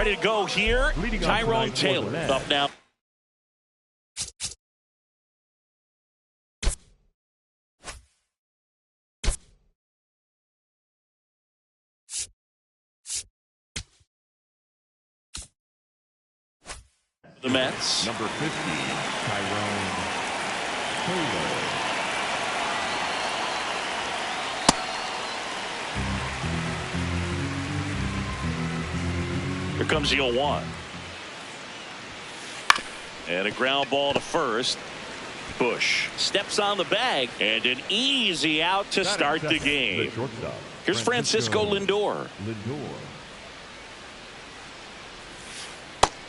ready to go here. Tyrone Taylor up now. The Mets. Number 50, Tyrone Taylor. Here comes the 0-1. And a ground ball to first. Bush steps on the bag and an easy out to start the game. Here's Francisco Lindor.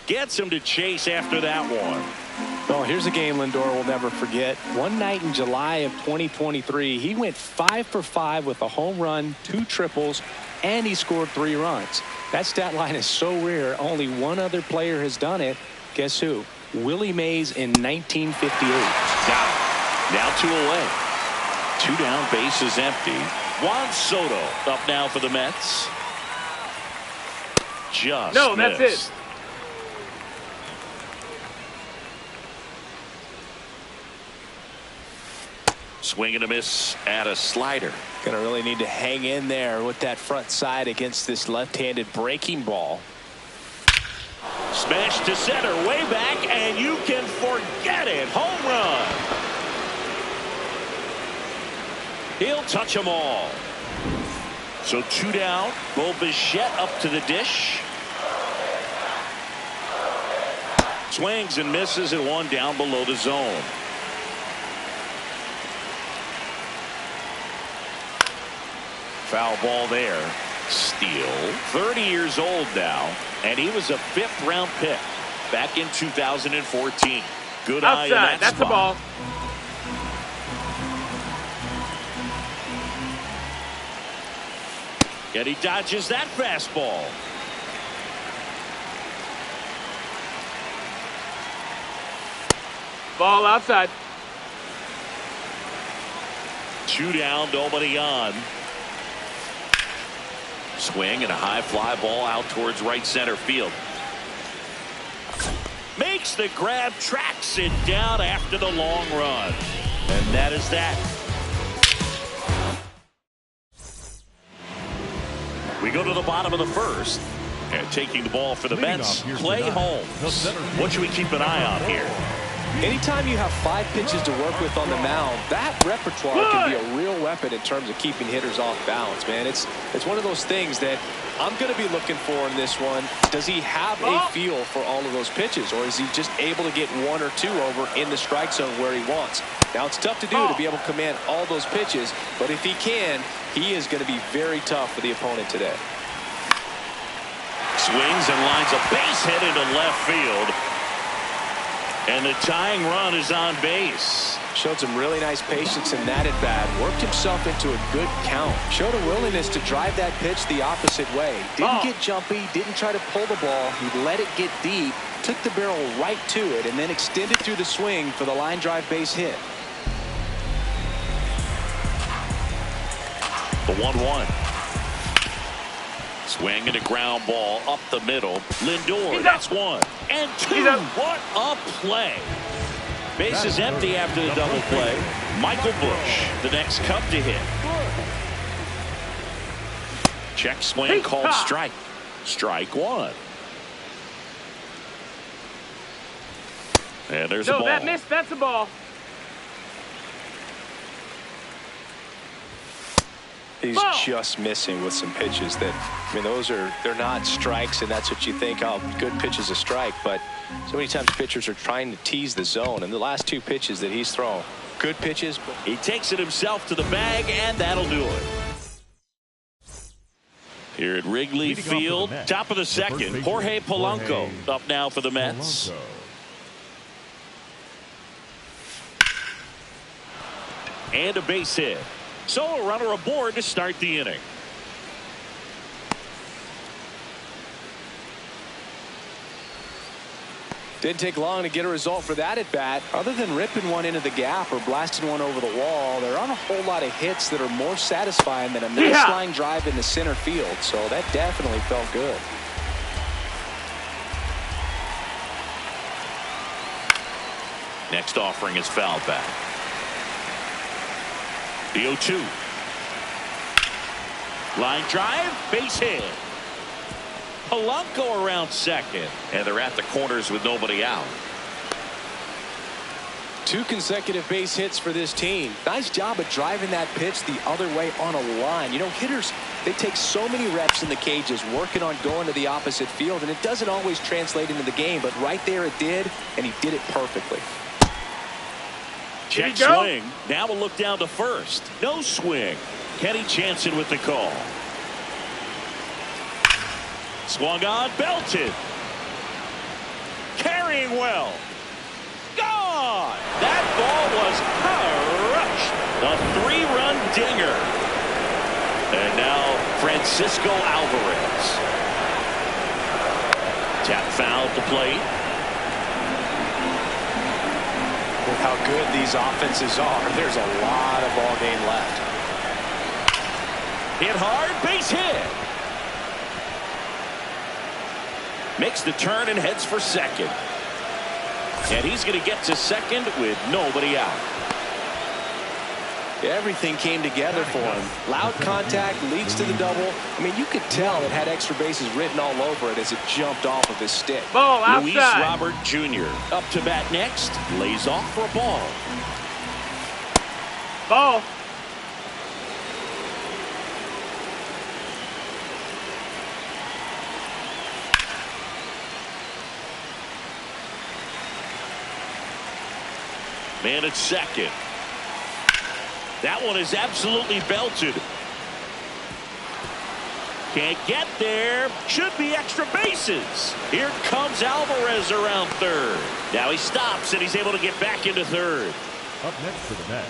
Gets him to chase after that one. Oh, here's a game Lindor will never forget. One night in July of 2023, he went 5 for 5 with a home run, 2 triples, and he scored 3 runs. That stat line is so rare. Only one other player has done it. Guess who? Willie Mays in 1958. Now 2 away. 2 down, base is empty. Juan Soto up now for the Mets. Just that's missed. it. Swing and a miss at a slider. Gonna really need to hang in there with that front side against this left-handed breaking ball. Smash to center, way back, and you can forget it. Home run. He'll touch them all. So 2 down. Bo Bichette up to the dish. Swings and misses and 1 down below the zone. Foul ball there. Steele, 30 years old now, and he was a 5th-round pick back in 2014. Good eye in that That's spot. the ball. And he dodges that fastball. Ball outside. 2 down, nobody on. Swing and a high fly ball out towards right center field. Makes the grab, tracks it down after the long run. And that is that. We go to the bottom of the first. And taking the ball for the Mets, Clay Holmes. What should we keep an eye on here? Anytime you have 5 pitches to work with on the mound, that repertoire can be a real weapon in terms of keeping hitters off balance, man. It's one of those things that I'm going to be looking for in this one. Does he have a feel for all of those pitches, or is he just able to get 1 or 2 over in the strike zone where he wants? Now, it's tough to do to be able to command all those pitches, but if he can, he is going to be very tough for the opponent today. Swings and lines a base hit into left field. And the tying run is on base. Showed some really nice patience in that at bat. Worked himself into a good count. Showed a willingness to drive that pitch the opposite way. Didn't get jumpy. Didn't try to pull the ball. He let it get deep. Took the barrel right to it and then extended through the swing for the line drive base hit. The 1-1. Swing and a ground ball up the middle. Lindor, that's 1. And 2. What a play. Base is empty after the double play. Michael Bush, the next Cub to hit. Check swing called strike. Strike 1. And there's a ball. That missed. That's a ball. He's just missing with some pitches that, I mean, they're not strikes, and that's what you think, oh, good pitch is a strike. But so many times pitchers are trying to tease the zone, and the last 2 pitches that he's thrown, good pitches. He takes it himself to the bag, and that'll do it. Here at Wrigley Field, top of the second, Jorge Polanco up now for the Mets. And a base hit. So a runner aboard to start the inning. Didn't take long to get a result for that at bat. Other than ripping one into the gap or blasting one over the wall, there aren't a whole lot of hits that are more satisfying than a nice line drive into center field. So that definitely felt good. Next offering is foul back. The 0-2. Line drive, base hit. Polanco around second. And they're at the corners with nobody out. 2 consecutive base hits for this team. Nice job of driving that pitch the other way on a line. You know, hitters, they take so many reps in the cages working on going to the opposite field, and it doesn't always translate into the game, but right there it did, and he did it perfectly. Check swing. Now we'll look down to first. No swing. Kenny Jansen with the call. Swung on, belted. Carrying well. Gone. That ball was crushed. A 3-run dinger. And now Francisco Alvarez. Tap foul at the plate. With how good these offenses are, there's a lot of ball game left. Hit hard, base hit. Makes the turn and heads for second. And he's going to get to second with nobody out. Everything came together for him. Loud contact leads to the double. I mean, you could tell it had extra bases written all over it as it jumped off of his stick. Ball outside. Luis Robert Jr. up to bat next. Lays off for a ball. Ball. Man at second. That one is absolutely belted. Can't get there. Should be extra bases. Here comes Alvarez around third. Now he stops and he's able to get back into third. Up next for the Mets.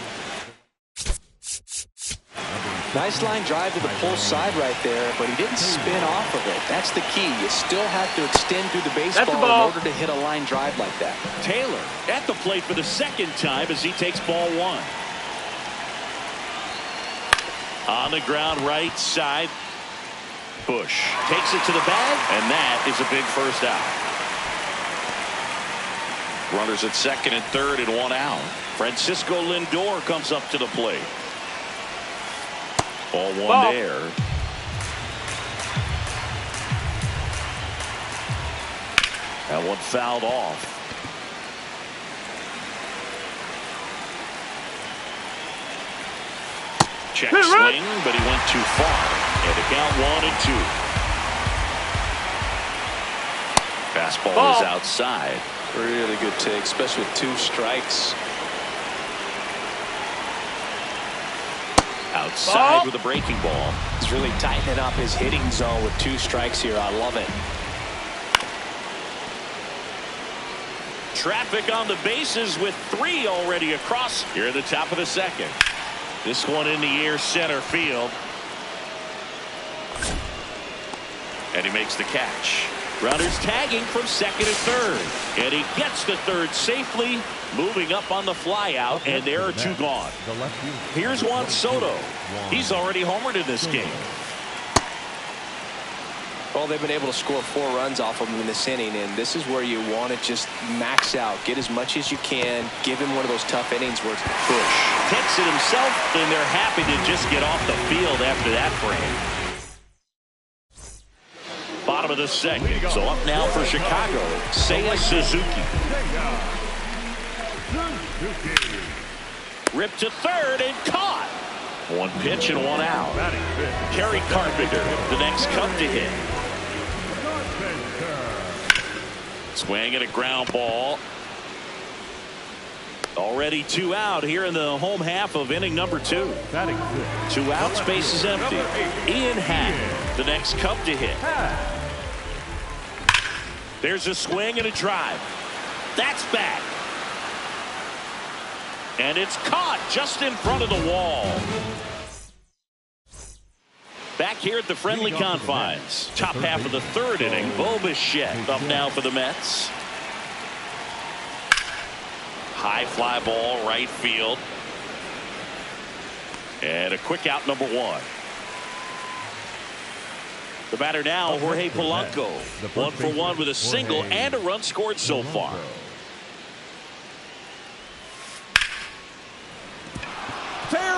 Nice line drive to the pull side right there, but he didn't spin off of it. That's the key. You still have to extend through the baseball in order to hit a line drive like that. Taylor at the plate for the second time as he takes ball 1. On the ground right side. Bush takes it to the bag, and that is a big first out. Runners at second and third and 1 out. Francisco Lindor comes up to the plate. Ball 1 there. That one fouled off. Check swing, but he went too far. And to count 1 and 2. Fastball is outside. Really good take, especially with 2 strikes. Outside with a breaking ball. He's really tightening up his hitting zone with 2 strikes here. I love it. Traffic on the bases with 3 already across here at the top of the second. This one in the air center field. And he makes the catch. Runners tagging from second and third. And he gets to third safely, moving up on the fly out, and there are 2 gone. Here's Juan Soto. He's already homered in this game. Well, they've been able to score 4 runs off of him in this inning, and this is where you want to just max out. Get as much as you can. Give him one of those tough innings where it's Bush takes it himself, and they're happy to just get off the field after that frame. Bottom of the second. So up now for Chicago, Seiya Suzuki. Ripped to third and caught. 1 pitch and 1 out. Kerry Carpenter, the next come to hit. Swing at a ground ball. Already 2 out here in the home half of inning number 2. 2 outs, base is empty. Ian Happ, the next come to hit. There's a swing and a drive. That's back. And it's caught just in front of the wall. Back here at the friendly confines. Top half of the 3rd inning. Bo Bichette up now for the Mets. High fly ball, right field. And a quick out, number 1. The batter now, Jorge Polanco. 1 for 1 with a single and a run scored so far.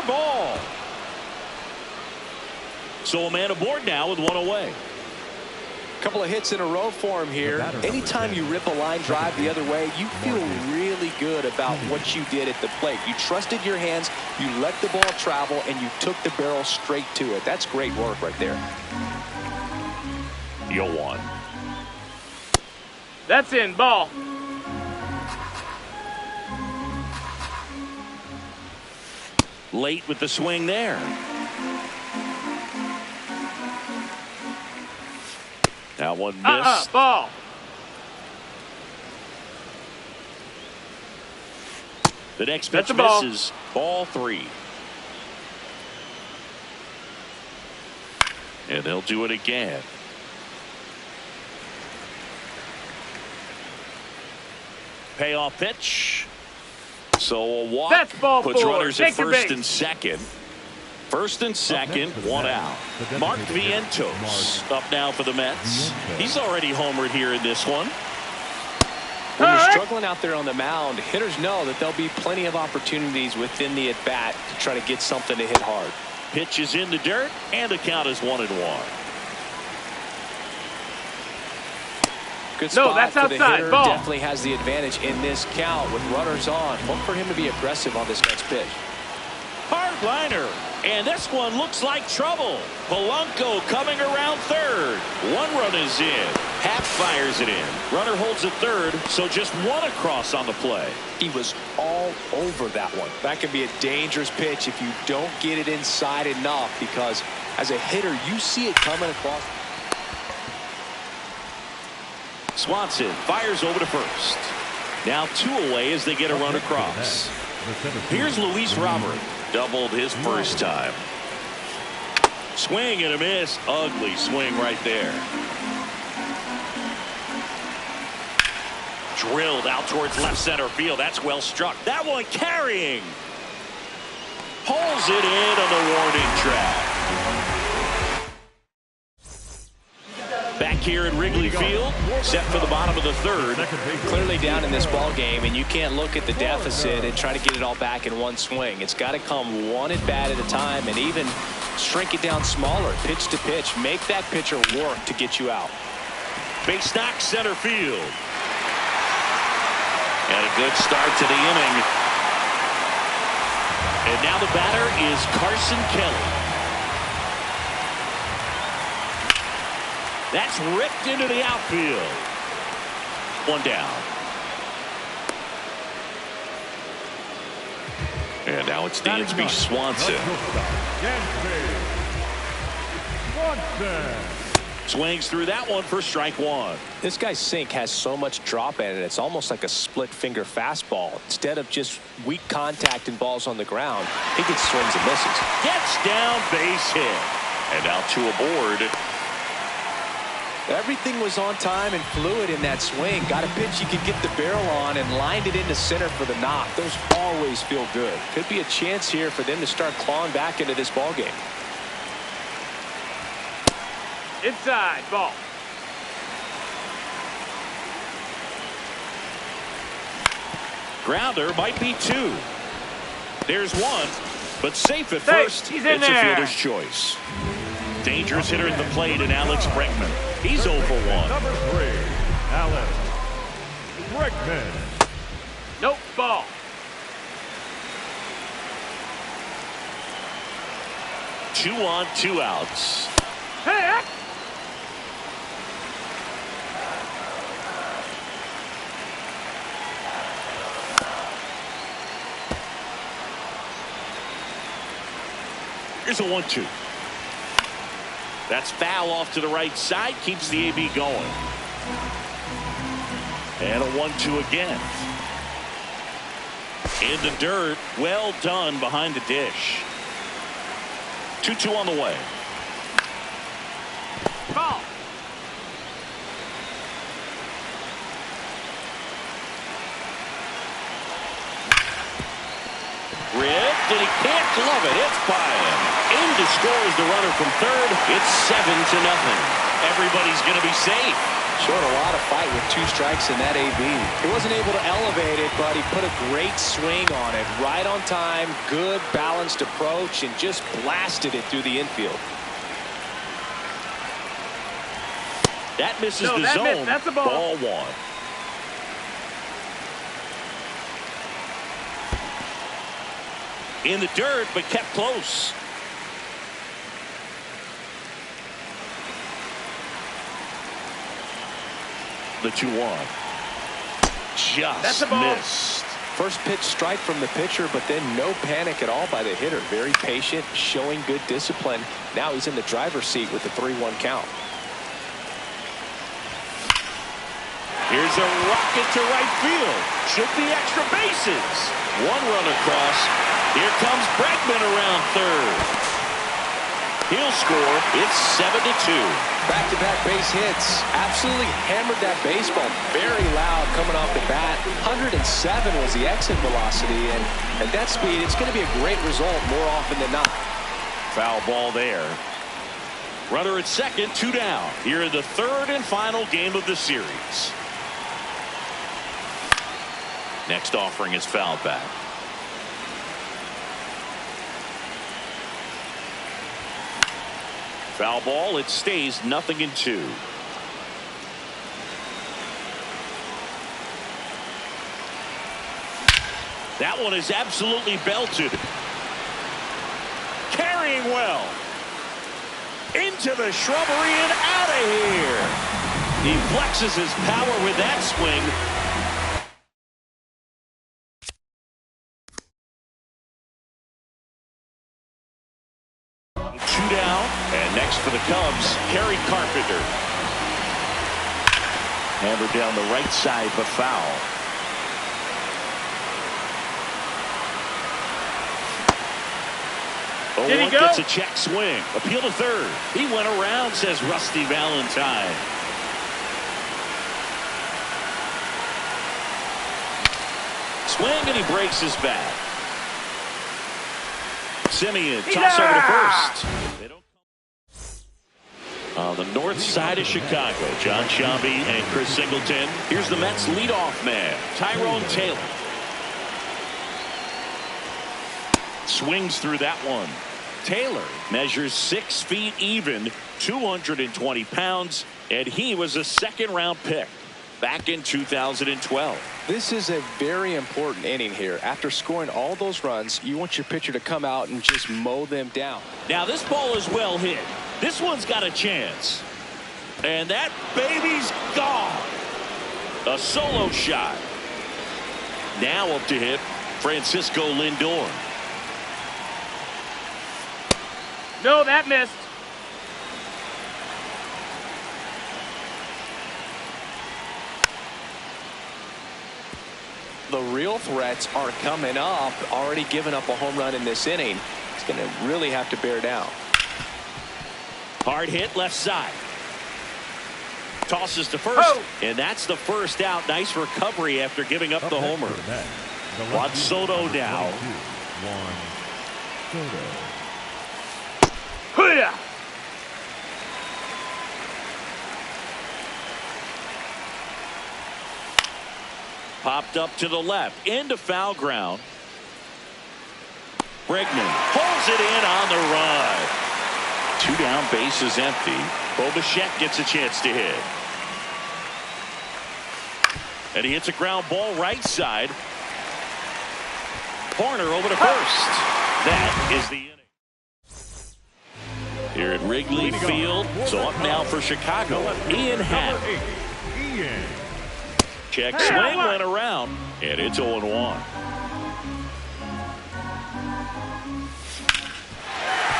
ball. So a man aboard now with one away. Couple of hits in a row for him here. Anytime you rip a line drive the other way, you feel really good about what you did at the plate. You trusted your hands, you let the ball travel, and you took the barrel straight to it. That's great work right there. 0-1. That's in. Ball. Late with the swing there. That one missed. Ball. The next pitch ball. misses. Ball 3. And they'll do it again. Payoff pitch. So a walk That's ball puts 4. runners Take at your first base. and second. First and second, one out. Mark Vientos up now for the Mets. He's already homered here in this one. When you're struggling out there on the mound, hitters know that there'll be plenty of opportunities within the at-bat to try to get something to hit hard. Pitch is in the dirt, and the count is 1-1. Good spot that's for the outside. hitter. Ball. Definitely has the advantage in this count with runners on. Look for him to be aggressive on this next pitch. Hard liner, and this one looks like trouble. Polanco coming around third. One run is in. Half fires it in. Runner holds at third, so just one across on the play. He was all over that one. That can be a dangerous pitch if you don't get it inside enough, because as a hitter, you see it coming across. Swanson fires over to first. Now 2 away as they get a run across. Here's Luis Robert. Doubled his first time. Swing and a miss. Ugly swing right there. Drilled out towards left center field. That's well struck. That one carrying. Pulls it in on the warning track. Back here at Wrigley Field, set for the bottom of the third. Clearly down in this ball game, and you can't look at the deficit and try to get it all back in one swing. It's got to come one at bat at a time, and even shrink it down smaller, pitch to pitch. Make that pitcher work to get you out. Base knock center field. And a good start to the inning. And now the batter is Carson Kelly. That's ripped into the outfield. One down. And now it's Dansby Swanson. Swings through that one for strike 1. This guy's sink has so much drop in it. It's almost like a split finger fastball. Instead of just weak contact and balls on the ground, he gets swings and misses. Gets down, base hit. And now 2 aboard. Everything was on time and fluid in that swing. Got a pitch you could get the barrel on and lined it into center for the knock. Those always feel good. Could be a chance here for them to start clawing back into this ball game. Inside. Ball. Grounder might be 2. There's 1, but safe at Safe. first. He's in It's there. a fielder's choice. Dangerous hitter at the plate in Alex Bregman. He's 0 for 1. Number 3, Alex Bregman. Nope. Ball. Two on, 2 outs. Hey. Here's a 1-2. That's foul off to the right side. Keeps the AB going. And a 1-2 again. In the dirt. Well done behind the dish. 2-2 on the way. Ball. Ripped, and he can't glove it. It's by him. In to scores the runner from third. It's 7-0. Everybody's going to be safe. Showing a lot of fight with 2 strikes in that AB. He wasn't able to elevate it, but he put a great swing on it. Right on time, good balanced approach, and just blasted it through the infield. That misses the zone. That's a ball. Ball 1. In the dirt, but kept close. The 2-1. Just missed. First pitch strike from the pitcher, but then no panic at all by the hitter. Very patient, showing good discipline. Now he's in the driver's seat with the 3-1 count. Here's a rocket to right field. Should be extra bases. 1 run across. Here comes Bregman around third. He'll score. It's 7-2. Back-to-back base hits. Absolutely hammered that baseball. Very loud coming off the bat. 107 was the exit velocity, and at that speed, it's going to be a great result more often than not. Foul ball there. Runner at second, 2 down. Here in the 3rd and final game of the series. Next offering is fouled back. Foul ball. It stays 0-2. That one is absolutely belted. Carrying well. Into the shrubbery and out of here. He flexes his power with that swing. For the Cubs, Kerry Carpenter. Hammered down the right side, but foul. Did he go? Gets a check swing. Appeal to third. He went around, says Rusty Valentine. Swing, and he breaks his bat. Simeon, toss over to first. On the north side of Chicago, John Sciambi and Chris Singleton. Here's the Mets leadoff man, Tyrone Taylor. Swings through that one. Taylor measures 6 feet even, 220 pounds, and he was a 2nd-round pick back in 2012. This is a very important inning here. After scoring all those runs, you want your pitcher to come out and just mow them down. Now this ball is well hit. This one's got a chance. And that baby's gone. A solo shot. Now up to hit Francisco Lindor. No, that missed. The real threats are coming up. Already giving up a home run in this inning. He's going to really have to bear down. Hard hit left side. Tosses to first. Oh. And that's the first out. Nice recovery after giving up the homer. Juan Soto now. Hoo-yah! Popped up to the left. Into foul ground. Bregman pulls it in on the run. 2 down, base is empty. Bo Bichette gets a chance to hit. And he hits a ground ball right side. Corner over to first. That is the inning. Here at Wrigley Field. So up now for Chicago, Ian Happ. Check swing went around, and it's 0-1.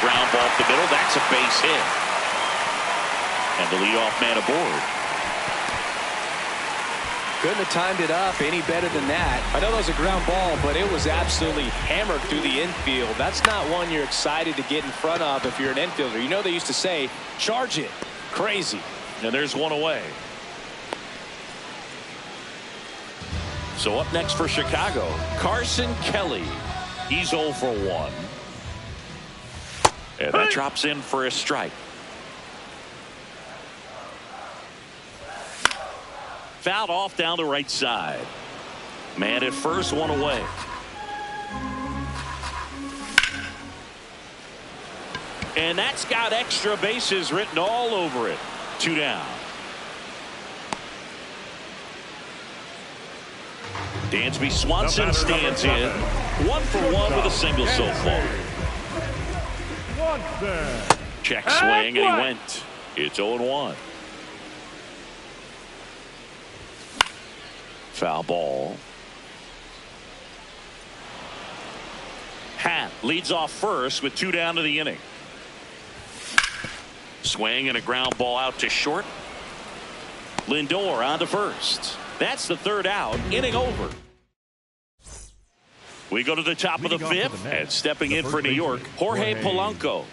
Ground ball up the middle. That's a base hit. And the leadoff man aboard. Couldn't have timed it up any better than that. I know that was a ground ball, but it was absolutely hammered through the infield. That's not one you're excited to get in front of if you're an infielder. You know they used to say, charge it. Crazy. And there's one away. So up next for Chicago, Carson Kelly. He's 0 for 1. And that drops in for a strike. Fouled off down the right side. Man at first, one away. And that's got extra bases written all over it. 2 down. Dansby Swanson stands in. 1 for 1 with a single so far. Check swing, and he went. It's 0-1. Foul ball. Hatt leads off first with 2 down to the inning. Swing and a ground ball out to short. Lindor on to first. That's the 3rd out. Inning over. We go to the top of the 5th, and stepping in for New York, Jorge Polanco.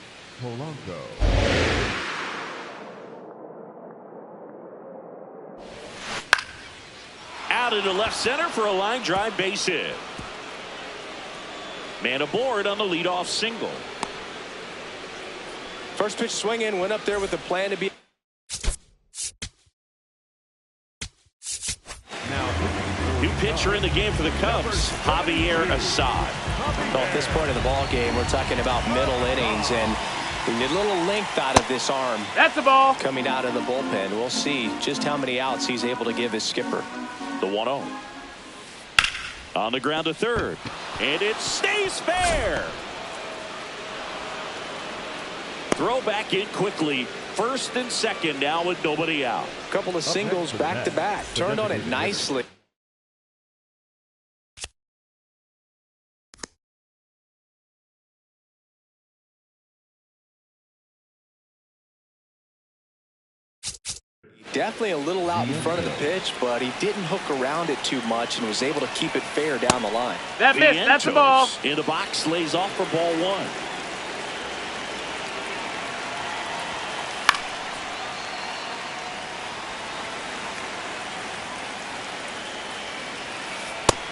Out into left center for a line drive base hit. Man aboard on the leadoff single. First pitch swing in, went up there with the plan to be. New pitcher in the game for the Cubs, Javier Assad. Well, at this point in the ball game, we're talking about middle innings, and we need a little length out of this arm. That's the ball. Coming out of the bullpen. We'll see just how many outs he's able to give his skipper. The 1-0. On the ground to third. And it stays fair. Throw back in quickly. First and second now with nobody out. A couple of singles back to back. Turned on it nicely. Definitely a little out in front of the pitch, but he didn't hook around it too much and was able to keep it fair down the line. That missed. That's the ball. In the box, lays off for ball 1.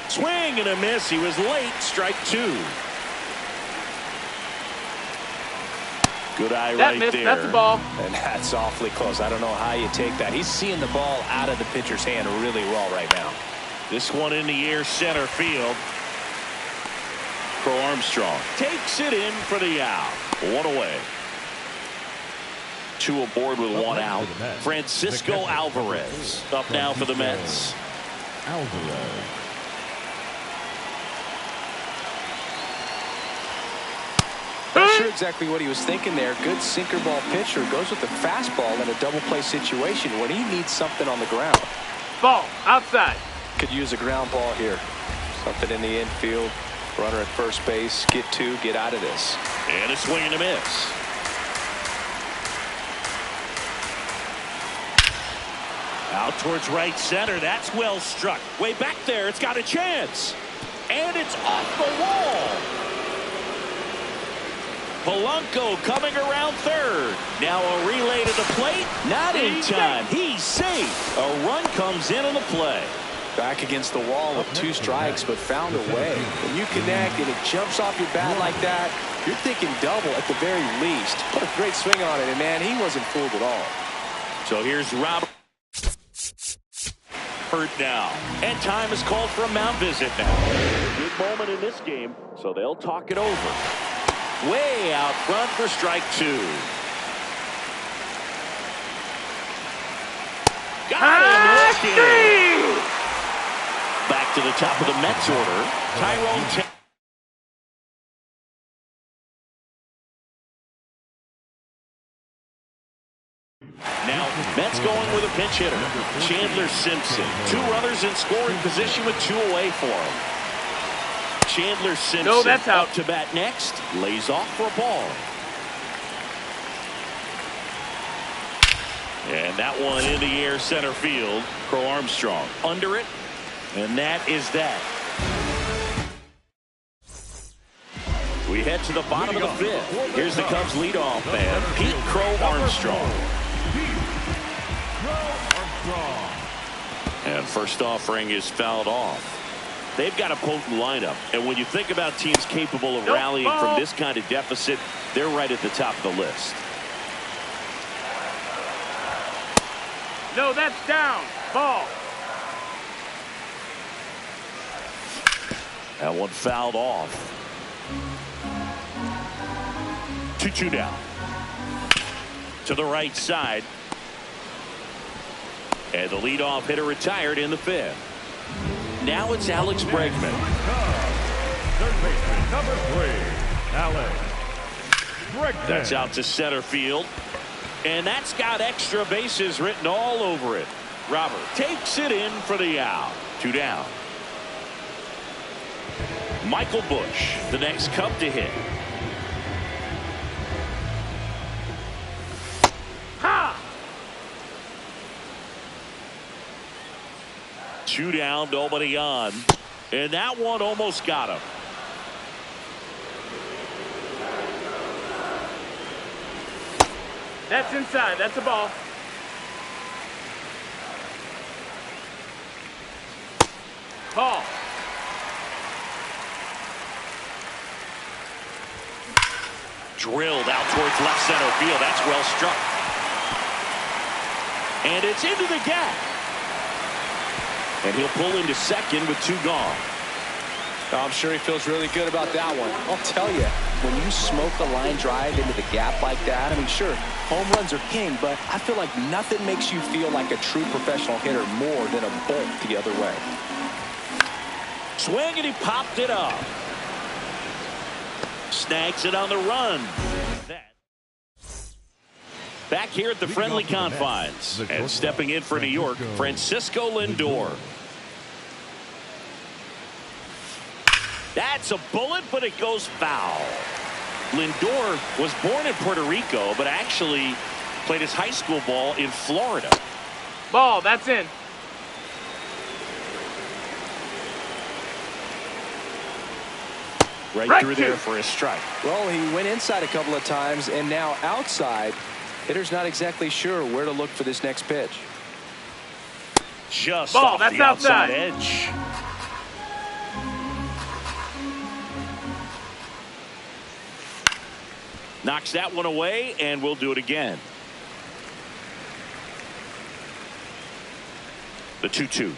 Swing and a miss. He was late. Strike 2. Good eye right there. That's the ball. And that's awfully close. I don't know how you take that. He's seeing the ball out of the pitcher's hand really well right now. This one in the air center field. Crow Armstrong takes it in for the out. 1 away. 2 aboard with 1 out. Francisco Alvarez up now for the Mets. Not sure exactly what he was thinking there. Good sinker ball pitcher goes with the fastball in a double play situation when he needs something on the ground. Ball outside. Could use a ground ball here. Something in the infield. Runner at first base. Get 2. Get out of this. And a swing and a miss. Out towards right center. That's well struck. Way back there. It's got a chance. And it's off the wall. Polanco coming around third. Now a relay to the plate. Not in time. He's safe. A run comes in on the play. Back against the wall with 2 strikes, but found a way. When you connect and it jumps off your bat like that, you're thinking double at the very least. Put a great swing on it, and man, he wasn't fooled at all. So here's Robert. Hurt now. And time is called for a mound visit now. Good moment in this game, so they'll talk it over. Way out front for strike 2. Got him looking. Back to the top of the Mets order. Tyrone. Now Mets going with a pinch hitter. Chandler Simpson. 2 runners in scoring position with 2 away for him. Chandler Simpson no, that's out. Up to bat next. Lays off for a ball. And that one in the air center field. Crow Armstrong under it. And that is that. We head to the bottom of the 5th. Here's the Cubs leadoff man, Pete Crow Armstrong. And first offering is fouled off. They've got a potent lineup, and when you think about teams capable of rallying from this kind of deficit, they're right at the top of the list. No, that's down. Ball. That one fouled off. 2-2 down. To the right side. And the leadoff hitter retired in the 5th. Now it's Alex Bregman. Third baseman, number 3, Alex Bregman. That's out to center field. And that's got extra bases written all over it. Robert takes it in for the out. 2 down. Michael Busch, the next Cub to hit. Ha! 2 down, nobody on. And that one almost got him. That's inside. That's a ball. Ball. Drilled out towards left center field. That's well struck. And it's into the gap. And he'll pull into second with 2 gone. I'm sure he feels really good about that one. I'll tell you, when you smoke a line drive into the gap like that, I mean, sure, home runs are king, but I feel like nothing makes you feel like a true professional hitter more than a bolt the other way. Swing, and he popped it up. Snags it on the run. Back here at the friendly confines. And stepping in for New York, Francisco Lindor. That's a bullet, but it goes foul. Lindor was born in Puerto Rico, but actually played his high school ball in Florida. Ball. That's in. Right through there for a strike. Well, he went inside a couple of times, and now outside. Hitter's not exactly sure where to look for this next pitch. Just ball. off That's the outside outside. edge. Knocks that one away, and we'll do it again. The 2-2.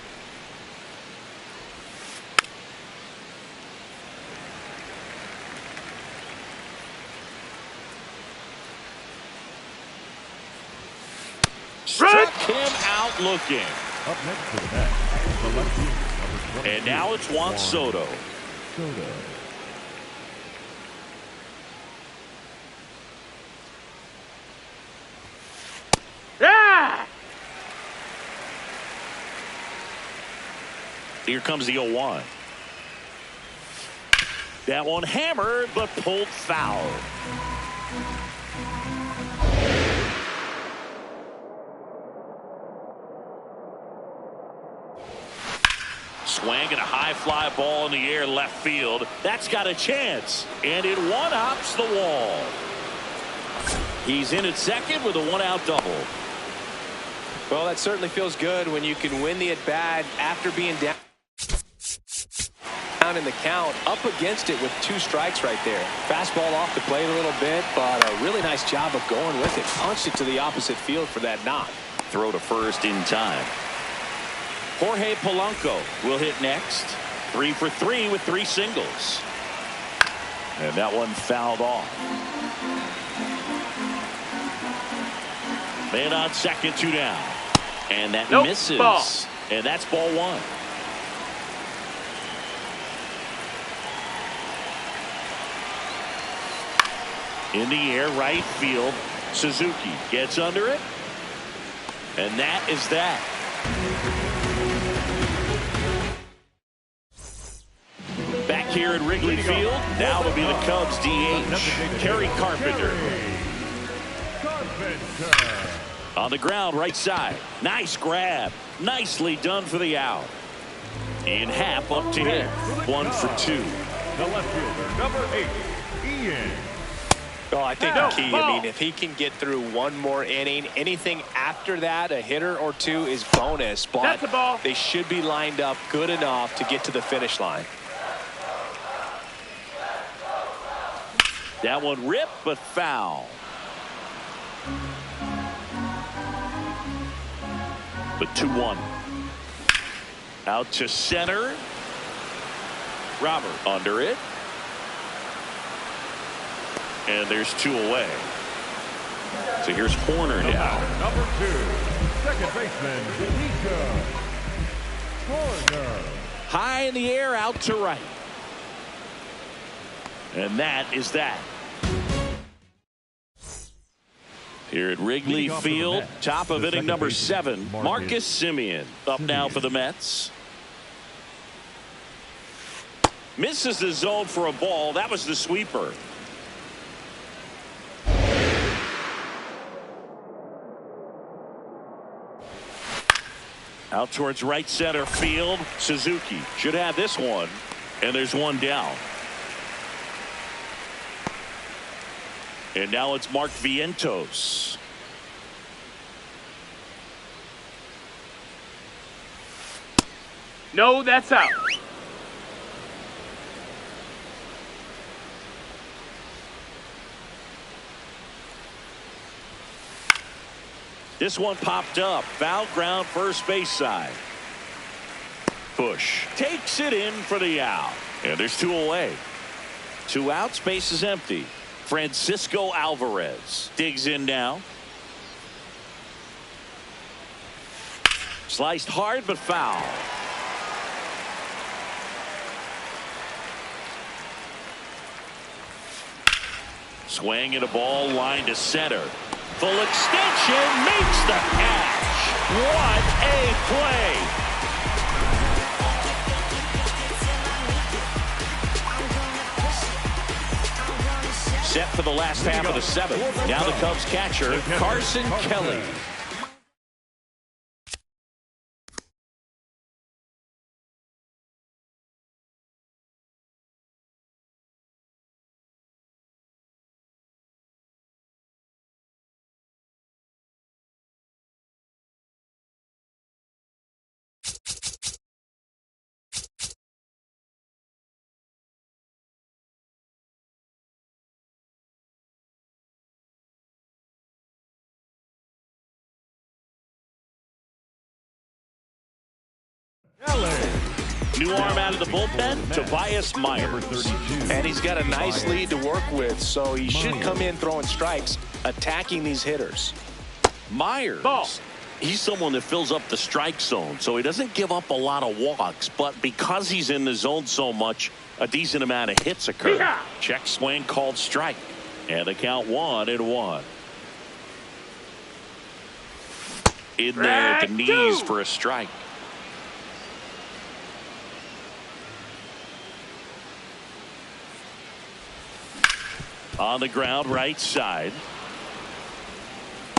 Struck him out looking. Up next to the bat, the left fielder, number 22, And now it's Juan Soto. Soto. Yeah! Here comes the 0-1. That one hammered, but pulled foul. Swang and a high fly ball in the air left field. That's got a chance. And it one-hops the wall. He's in at second with a 1-out double. Well, that certainly feels good when you can win the at-bat after being down in the count, up against it with 2 strikes right there. Fastball off the plate a little bit, but a really nice job of going with it. Punched it to the opposite field for that knock. Throw to first in time. Jorge Polanco will hit next. 3 for 3 with 3 singles. And that one fouled off. Man on second, 2 down. And that misses. Ball. And that's ball 1. In the air, right field. Suzuki gets under it. And that is that. Back here at Wrigley Field, now will be the Cubs DH, Terry Carpenter. On the ground, right side. Nice grab. Nicely done for the out. And Happ up to hit. 1 for 2. The left fielder, number 8, Ian. Oh, I think the key, I mean, if he can get through one more inning, anything after that, a hitter or 2 is bonus. But that's a ball. They should be lined up good enough to get to the finish line. That one ripped, but foul. The 2-1. Out to center. Robert under it. And there's 2 away. So here's Horner now. Number 2, second baseman, Horner. High in the air, out to right. And that is that. Here at Wrigley Field, top of inning number 7, Marcus Semien up now for the Mets. Misses the zone for a ball. That was the sweeper. Out towards right center field. Suzuki should have this one. And there's 1 down. And now it's Mark Vientos. No, that's out. This one popped up. Foul ground, first base side. Bush takes it in for the out. And there's 2 away. 2 outs, base is empty. Francisco Alvarez digs in now. Sliced hard but foul. Swing and a ball line to center. Full extension makes the catch. What a play. Set for the last half of the 7th. Now the Cubs catcher, Carson Kelly. New arm out of the bullpen, Tobias Myers. And he's got a nice lead to work with, so he should come in throwing strikes, attacking these hitters. Myers. Ball. He's someone that fills up the strike zone, so he doesn't give up a lot of walks, but because he's in the zone so much, a decent amount of hits occur. Yeah. Check swing called strike. And the count 1-1. In there at the knees for a strike. On the ground, right side.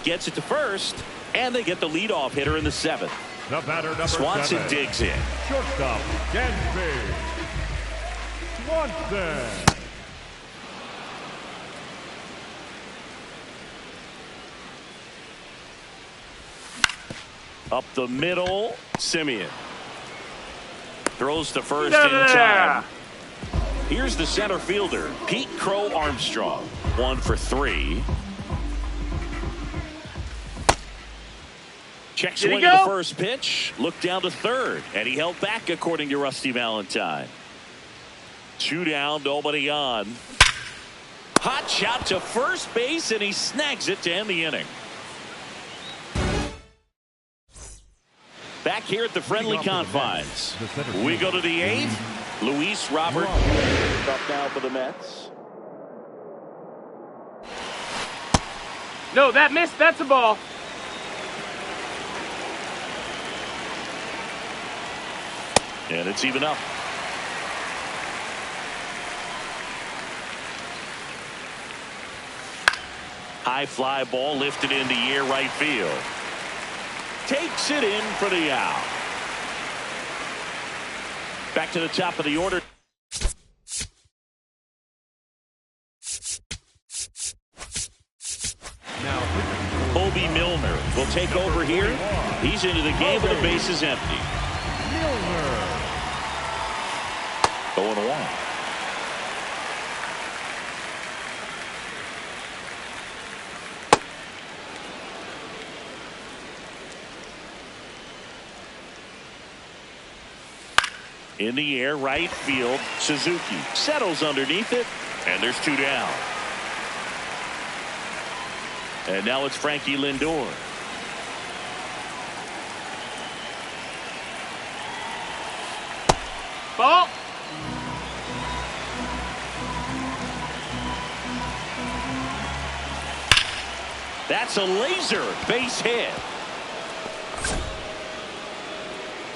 Gets it to first, and they get the leadoff hitter in the 7th. The batter, number Swanson 7. digs in. Shortstop, Dansby. Swanson. Up the middle, Semien. Throws to first in time. Here's the center fielder, Pete Crow Armstrong. 1 for 3. Check swing to the first pitch. Look down to third. And he held back, according to Rusty Valentine. 2 down, nobody on. Hot shot to first base, and he snags it to end the inning. Back here at the friendly confines. We go to the 8th. Luis Robert up now for the Mets. No, that missed. That's a ball. And it's even up. High fly ball lifted in the air, right field. Takes it in for the out. Back to the top of the order. Kobe Milner will take over here. He's into the game, but the base is empty. 0-1. In the air, right field. Suzuki settles underneath it, and there's 2 down. And now it's Frankie Lindor. Ball. That's a laser base hit.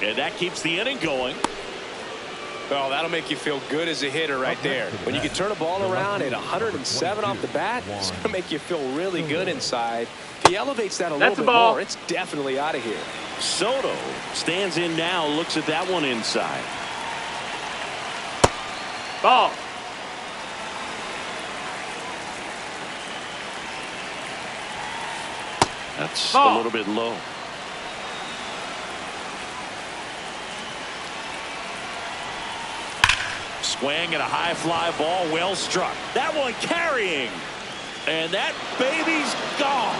And that keeps the inning going. Well, that'll make you feel good as a hitter right there. When you can turn a ball around at 107 off the bat, it's going to make you feel really good inside. If he elevates that a little bit more, it's definitely out of here. Soto stands in now, looks at that one inside. Ball. That's Ball. a little bit low. Swing and a high fly ball, well struck. That one carrying. And that baby's gone.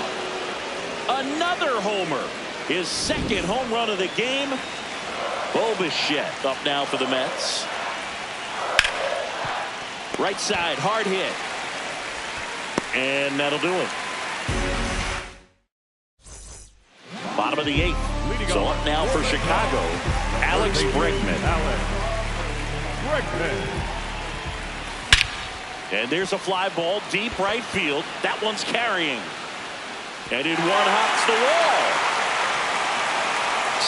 Another homer. His second home run of the game. Bo Bichette up now for the Mets. Right side, hard hit. And that'll do it. Bottom of the 8th. So up now for Chicago, Alex Bregman. And there's a fly ball deep right field. That one's carrying. And it one-hops the wall.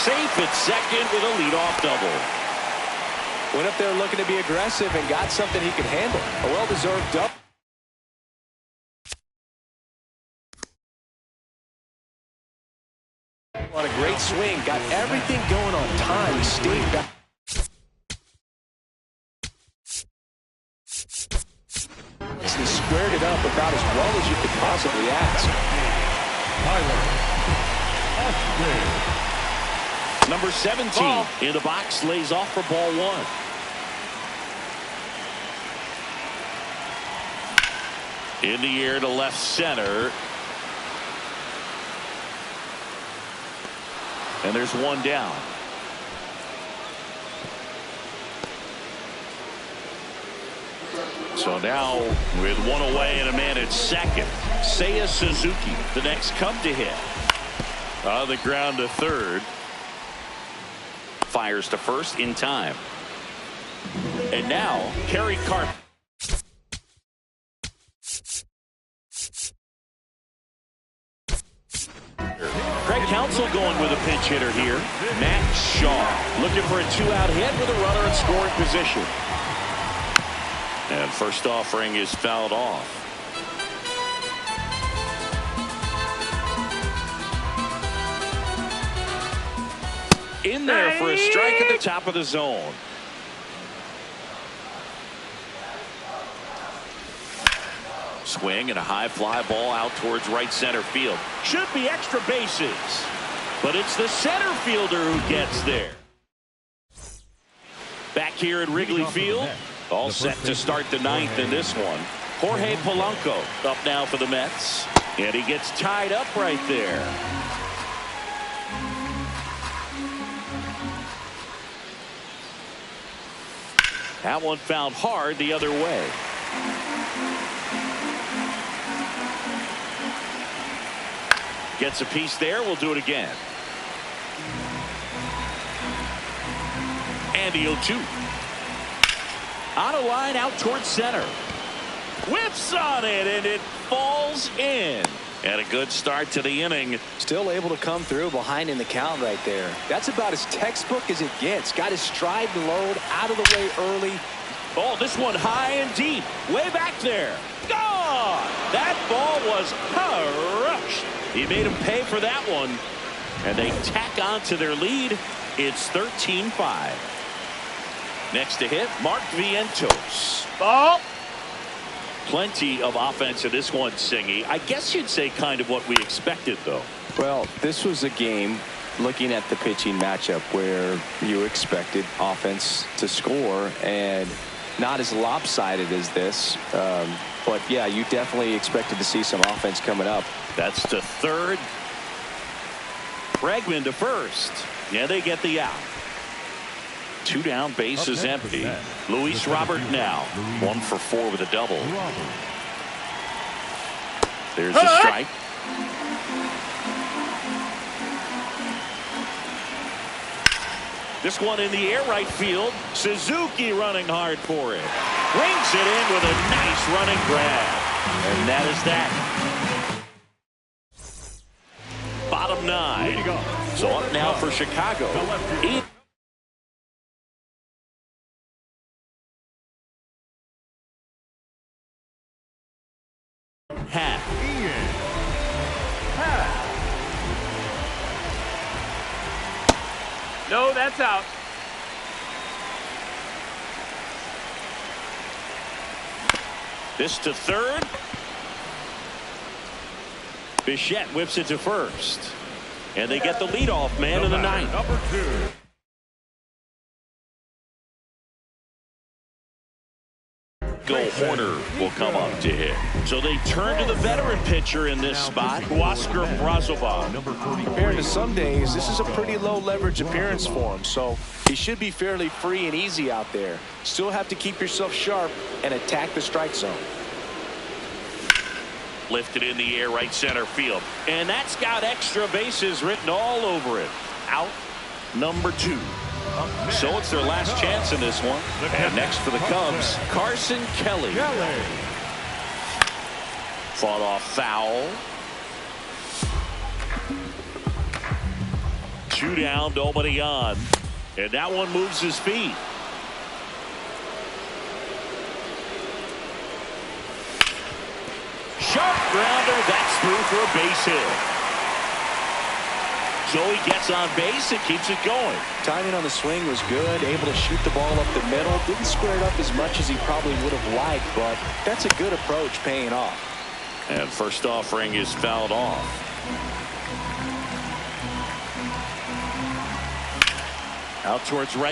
Safe at second with a leadoff double. Went up there looking to be aggressive and got something he could handle. A well-deserved double. On a great swing. Got everything going on time. He stayed back. He squared it up about as well as you could possibly ask. Number 17 in the box lays off for ball 1. In the air to left center. And there's 1 down. So now with 1 away and a man at second, Seiya Suzuki, the next come to hit. On the ground to third. Fires to first in time. And now Kerry Carp. Craig Counsell going with a pinch hitter here. Matt Shaw looking for a 2-out hit with a runner in scoring position. And first offering is fouled off. In there for a strike at the top of the zone. Swing and a high fly ball out towards right center field. Should be extra bases. But it's the center fielder who gets there. Back here at Wrigley Field. All set to start the 9th in this one. Jorge Polanco up now for the Mets. And he gets tied up right there. That one fouled hard the other way. Gets a piece there. We'll do it again. And the 0-2. On a line out towards center. Whips on it, and it falls in. And a good start to the inning. Still able to come through behind in the count right there. That's about as textbook as it gets. Got his stride and load out of the way early. Oh, this one high and deep. Way back there. Gone! That ball was crushed. He made him pay for that one. And they tack on to their lead. It's 13-5. Next to hit, Mark Vientos. Ball. Plenty of offense in this one, Singy. I guess you'd say kind of what we expected, though. Well, this was a game, looking at the pitching matchup, where you expected offense to score, and not as lopsided as this. But, yeah, you definitely expected to see some offense coming up. That's to third. Bregman to first. Yeah, they get the out. 2 down, bases Up next empty. for that, Luis the Robert 17, now. Luis 1 for 4 with a double. Robert. There's the strike. This one in the air right field. Suzuki running hard for it. Rings it in with a nice running grab. And that is that. Bottom 9. Leading off, So up now for Chicago. the left field. Hat. Ian Happ. No, that's out. This to third. Bichette whips it to first. And they get the leadoff man in the batter, ninth. number 2. Go Horner will come up to hit. So they turn to the veteran pitcher in this spot, Oscar Brazoban. Number 43. Compared to some days, this is a pretty low leverage appearance for him, so he should be fairly free and easy out there. Still have to keep yourself sharp and attack the strike zone. Lifted in the air, right center field. And that's got extra bases written all over it. Out number 2. Up next, So it's their last chance in this one. And next for the Cubs, Carson Kelly. Kelly. Fought off foul. 2 down, nobody on. And that one moves his feet. Sharp grounder, that's through for a base hit. Joey gets on base and keeps it going. Timing on the swing was good, able to shoot the ball up the middle. Didn't square it up as much as he probably would have liked, but that's a good approach paying off. And first offering is fouled off. Out towards right.